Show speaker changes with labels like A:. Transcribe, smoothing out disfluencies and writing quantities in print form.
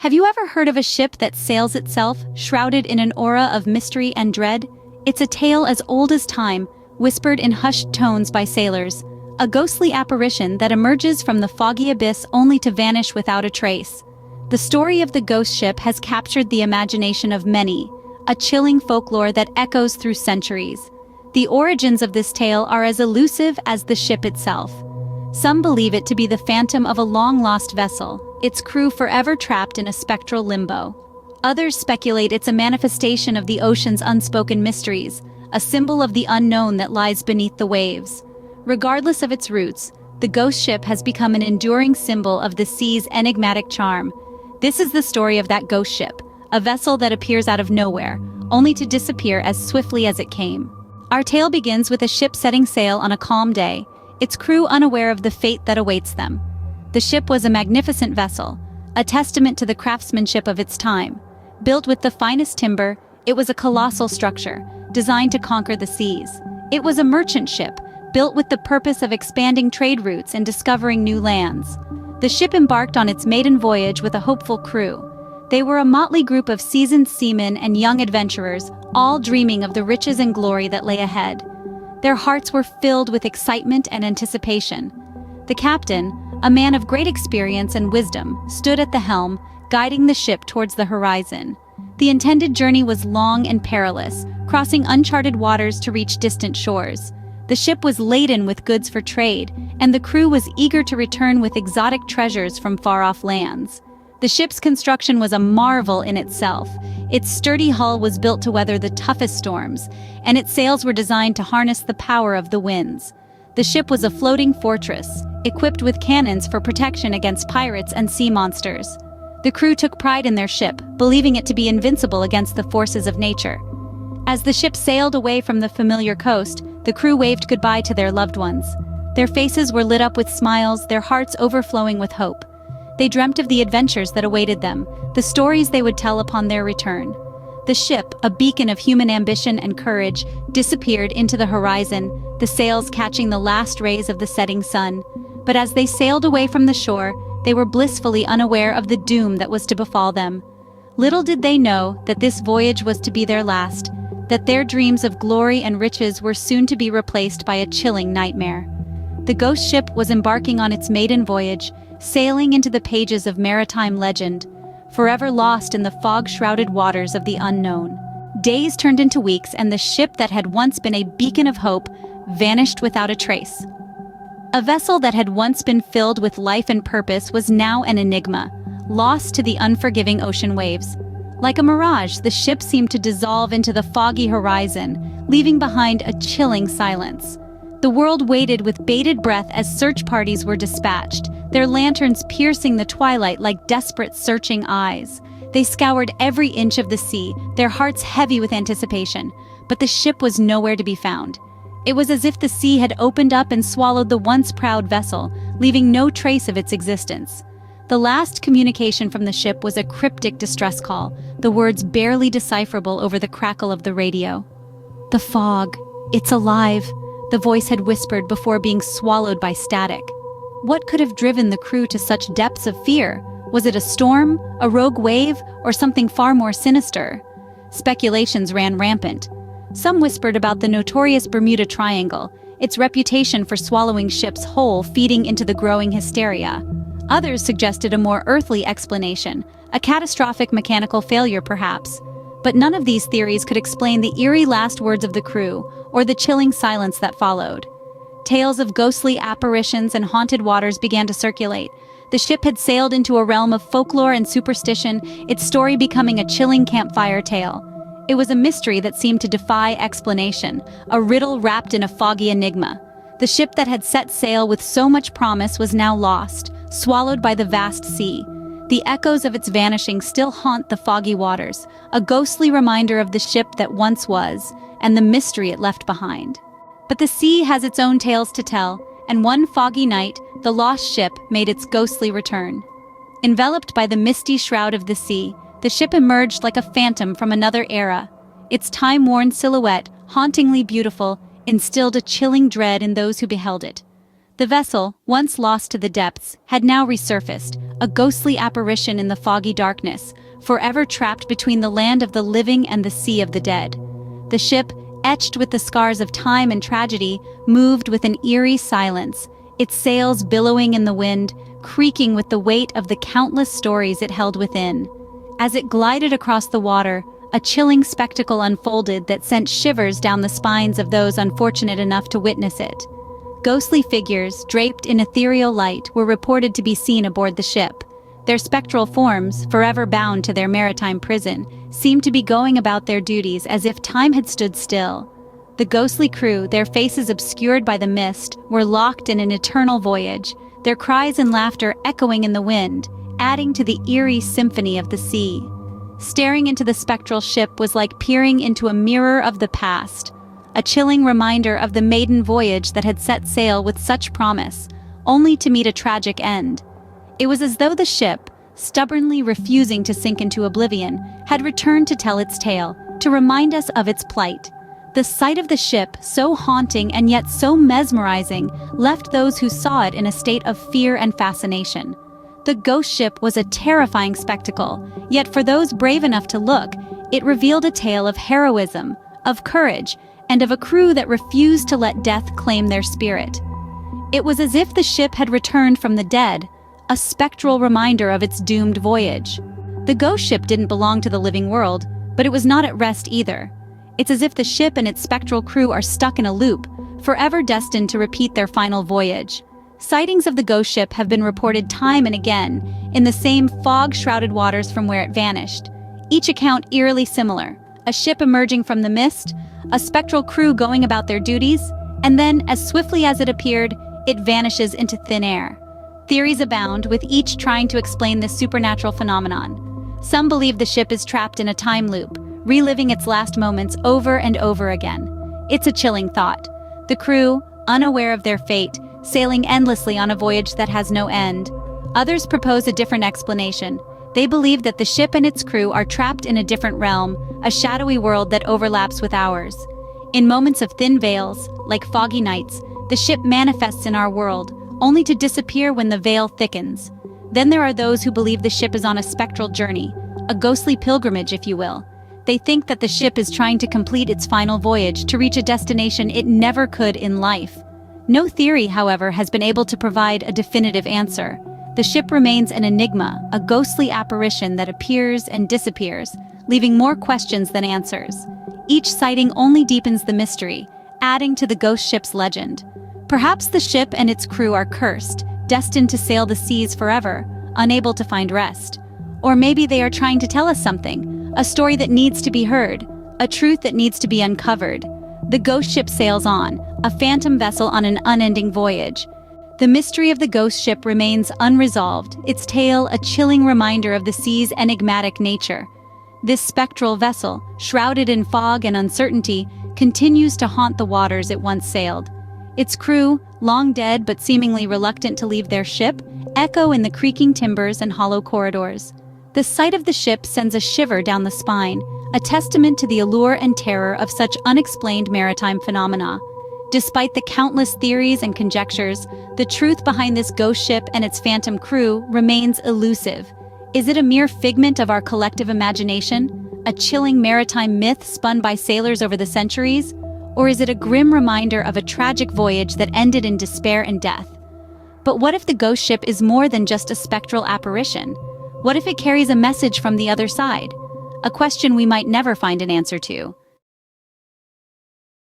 A: Have you ever heard of a ship that sails itself, shrouded in an aura of mystery and dread? It's a tale as old as time, whispered in hushed tones by sailors, a ghostly apparition that emerges from the foggy abyss only to vanish without a trace. The story of the ghost ship has captured the imagination of many, a chilling folklore that echoes through centuries. The origins of this tale are as elusive as the ship itself. Some believe it to be the phantom of a long-lost vessel, its crew forever trapped in a spectral limbo. Others speculate it's a manifestation of the ocean's unspoken mysteries, a symbol of the unknown that lies beneath the waves. Regardless of its roots, the ghost ship has become an enduring symbol of the sea's enigmatic charm. This is the story of that ghost ship, a vessel that appears out of nowhere, only to disappear as swiftly as it came. Our tale begins with a ship setting sail on a calm day, its crew unaware of the fate that awaits them. The ship was a magnificent vessel, a testament to the craftsmanship of its time. Built with the finest timber, it was a colossal structure, designed to conquer the seas. It was a merchant ship, built with the purpose of expanding trade routes and discovering new lands. The ship embarked on its maiden voyage with a hopeful crew. They were a motley group of seasoned seamen and young adventurers, all dreaming of the riches and glory that lay ahead. Their hearts were filled with excitement and anticipation. The captain, a man of great experience and wisdom, stood at the helm, guiding the ship towards the horizon. The intended journey was long and perilous, crossing uncharted waters to reach distant shores. The ship was laden with goods for trade, and the crew was eager to return with exotic treasures from far-off lands. The ship's construction was a marvel in itself. Its sturdy hull was built to weather the toughest storms, and its sails were designed to harness the power of the winds. The ship was a floating fortress, equipped with cannons for protection against pirates and sea monsters. The crew took pride in their ship, believing it to be invincible against the forces of nature. As the ship sailed away from the familiar coast, the crew waved goodbye to their loved ones. Their faces were lit up with smiles, their hearts overflowing with hope. They dreamt of the adventures that awaited them, the stories they would tell upon their return. The ship, a beacon of human ambition and courage, disappeared into the horizon, the sails catching the last rays of the setting sun. But as they sailed away from the shore, they were blissfully unaware of the doom that was to befall them. Little did they know that this voyage was to be their last, that their dreams of glory and riches were soon to be replaced by a chilling nightmare. The ghost ship was embarking on its maiden voyage, sailing into the pages of maritime legend, forever lost in the fog-shrouded waters of the unknown. Days turned into weeks, and the ship that had once been a beacon of hope vanished without a trace. A vessel that had once been filled with life and purpose was now an enigma, lost to the unforgiving ocean waves. Like a mirage, the ship seemed to dissolve into the foggy horizon, leaving behind a chilling silence. The world waited with bated breath as search parties were dispatched, their lanterns piercing the twilight like desperate searching eyes. They scoured every inch of the sea, their hearts heavy with anticipation, but the ship was nowhere to be found. It was as if the sea had opened up and swallowed the once proud vessel, leaving no trace of its existence. The last communication from the ship was a cryptic distress call, the words barely decipherable over the crackle of the radio. "The fog. It's alive," the voice had whispered before being swallowed by static. What could have driven the crew to such depths of fear? Was it a storm, a rogue wave, or something far more sinister? Speculations ran rampant. Some whispered about the notorious Bermuda Triangle, its reputation for swallowing ships whole feeding into the growing hysteria. Others suggested a more earthly explanation, a catastrophic mechanical failure perhaps. But none of these theories could explain the eerie last words of the crew, or the chilling silence that followed. Tales of ghostly apparitions and haunted waters began to circulate. The ship had sailed into a realm of folklore and superstition, its story becoming a chilling campfire tale. It was a mystery that seemed to defy explanation, a riddle wrapped in a foggy enigma. The ship that had set sail with so much promise was now lost, swallowed by the vast sea. The echoes of its vanishing still haunt the foggy waters, a ghostly reminder of the ship that once was, and the mystery it left behind. But the sea has its own tales to tell, and one foggy night, the lost ship made its ghostly return. Enveloped by the misty shroud of the sea, the ship emerged like a phantom from another era. Its time-worn silhouette, hauntingly beautiful, instilled a chilling dread in those who beheld it. The vessel, once lost to the depths, had now resurfaced, a ghostly apparition in the foggy darkness, forever trapped between the land of the living and the sea of the dead. The ship, etched with the scars of time and tragedy, moved with an eerie silence, its sails billowing in the wind, creaking with the weight of the countless stories it held within. As it glided across the water, a chilling spectacle unfolded that sent shivers down the spines of those unfortunate enough to witness it. Ghostly figures, draped in ethereal light, were reported to be seen aboard the ship. Their spectral forms, forever bound to their maritime prison, seemed to be going about their duties as if time had stood still. The ghostly crew, their faces obscured by the mist, were locked in an eternal voyage, their cries and laughter echoing in the wind, adding to the eerie symphony of the sea. Staring into the spectral ship was like peering into a mirror of the past, a chilling reminder of the maiden voyage that had set sail with such promise, only to meet a tragic end. It was as though the ship, stubbornly refusing to sink into oblivion, had returned to tell its tale, to remind us of its plight. The sight of the ship, so haunting and yet so mesmerizing, left those who saw it in a state of fear and fascination. The ghost ship was a terrifying spectacle, yet for those brave enough to look, it revealed a tale of heroism, of courage, and of a crew that refused to let death claim their spirit. It was as if the ship had returned from the dead, a spectral reminder of its doomed voyage. The ghost ship didn't belong to the living world, but it was not at rest either. It's as if the ship and its spectral crew are stuck in a loop, forever destined to repeat their final voyage. Sightings of the ghost ship have been reported time and again, in the same fog-shrouded waters from where it vanished. Each account eerily similar: a ship emerging from the mist, a spectral crew going about their duties, and then, as swiftly as it appeared, it vanishes into thin air. Theories abound, with each trying to explain this supernatural phenomenon. Some believe the ship is trapped in a time loop, reliving its last moments over and over again. It's a chilling thought. The crew, unaware of their fate, sailing endlessly on a voyage that has no end. Others propose a different explanation. They believe that the ship and its crew are trapped in a different realm, a shadowy world that overlaps with ours. In moments of thin veils, like foggy nights, the ship manifests in our world, only to disappear when the veil thickens. Then there are those who believe the ship is on a spectral journey, a ghostly pilgrimage, if you will. They think that the ship is trying to complete its final voyage to reach a destination it never could in life. No theory, however, has been able to provide a definitive answer. The ship remains an enigma, a ghostly apparition that appears and disappears, leaving more questions than answers. Each sighting only deepens the mystery, adding to the ghost ship's legend. Perhaps the ship and its crew are cursed, destined to sail the seas forever, unable to find rest. Or maybe they are trying to tell us something, a story that needs to be heard, a truth that needs to be uncovered. The ghost ship sails on, a phantom vessel on an unending voyage. The mystery of the ghost ship remains unresolved, its tale a chilling reminder of the sea's enigmatic nature. This spectral vessel, shrouded in fog and uncertainty, continues to haunt the waters it once sailed. Its crew, long dead but seemingly reluctant to leave their ship, echo in the creaking timbers and hollow corridors. The sight of the ship sends a shiver down the spine, a testament to the allure and terror of such unexplained maritime phenomena. Despite the countless theories and conjectures, the truth behind this ghost ship and its phantom crew remains elusive. Is it a mere figment of our collective imagination, a chilling maritime myth spun by sailors over the centuries? Or is it a grim reminder of a tragic voyage that ended in despair and death? But what if the ghost ship is more than just a spectral apparition? What if it carries a message from the other side? A question we might never find an answer to.